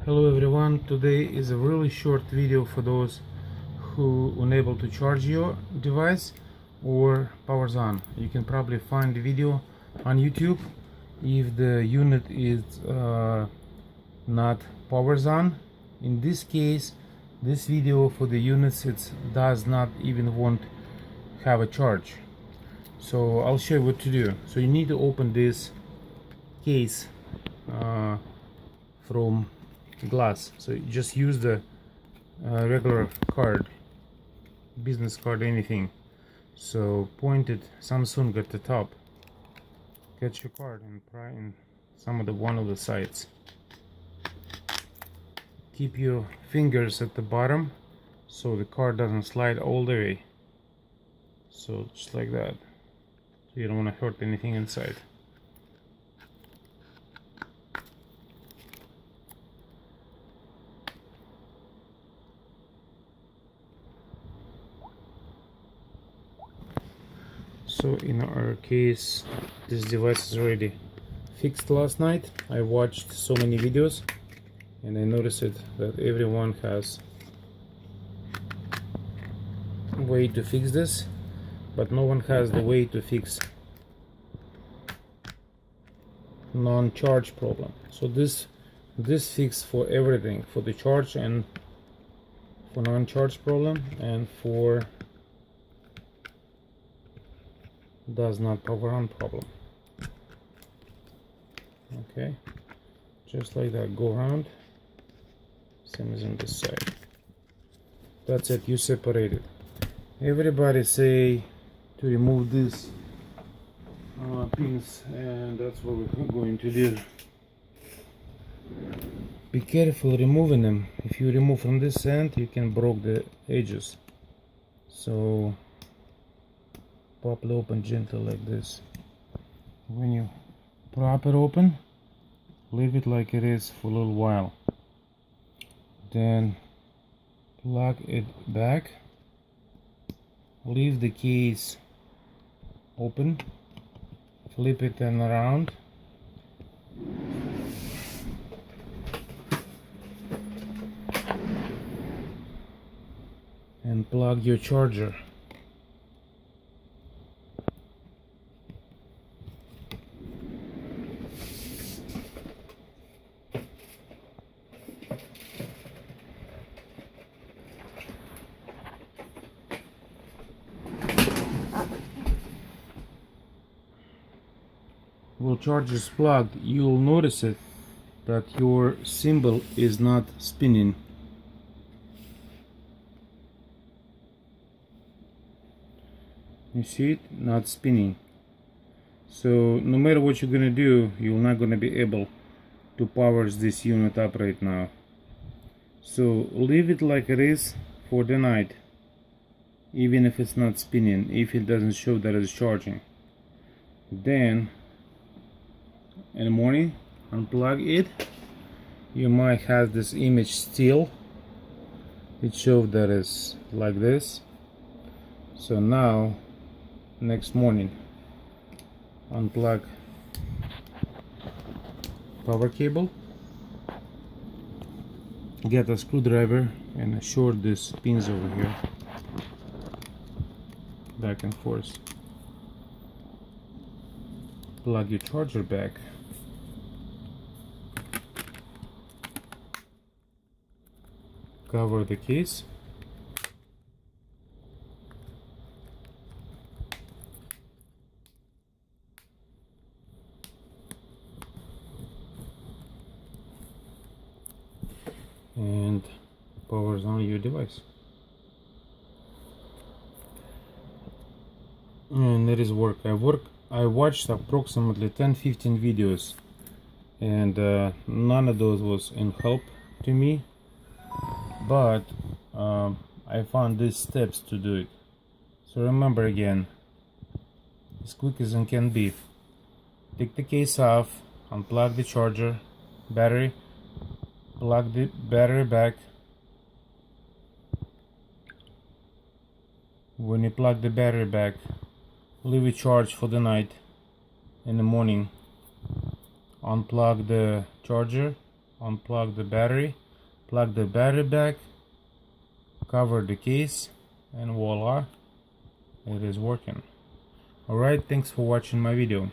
Hello everyone, today is a really short video for those who unable to charge your device or powers on. You can probably find the video on YouTube if the unit is not powers on. In this case, this video for the units it does not even want have a charge. So I'll show you what to do. So you need to open this case from glass. So you just use the regular card, business card, anything. So point it Samsung at the top, get your card and pry in one of the sides. Keep your fingers at the bottom so the card doesn't slide all the way. So just like that. So you don't want to hurt anything inside. So in our case, this device is already fixed. Last night I watched so many videos and I noticed that everyone has a way to fix this, but no one has the way to fix non-charge problem. So this fix for everything, for the charge and for non-charge problem and for does not power on problem. Okay, just like that, go around, same as on this side. That's it, you separate it. Everybody say to remove these pins, and that's what we're going to do. Be careful removing them. If you remove from this end, you can break the edges. So pop it open gentle like this. When you prop it open, leave it like it is for a little while. Then plug it back. Leave the case open. Flip it and around. And plug your charger. While charger is plugged, you'll notice it that your symbol is not spinning. You see it? Not spinning. So no matter what you're gonna do, you're not gonna be able to power this unit up right now. So leave it like it is for the night, even if it's not spinning, if it doesn't show that it's charging. Then in the morning, unplug it. You might have this image still. It shows that it's like this. So now, next morning, unplug power cable. Get a screwdriver and short these pins over here, back and forth. Plug your charger back. Cover the case. And powers on your device. And that is work. I watched approximately 10-15 videos and none of those was in help to me. But I found these steps to do it. So remember again, as quick as it can be. Take the case off, unplug the charger, battery, plug the battery back. When you plug the battery back, leave it charged for the night. In the morning, unplug the charger unplug the battery, plug the battery back, cover the case, and voila, it is working. Alright, thanks for watching my video.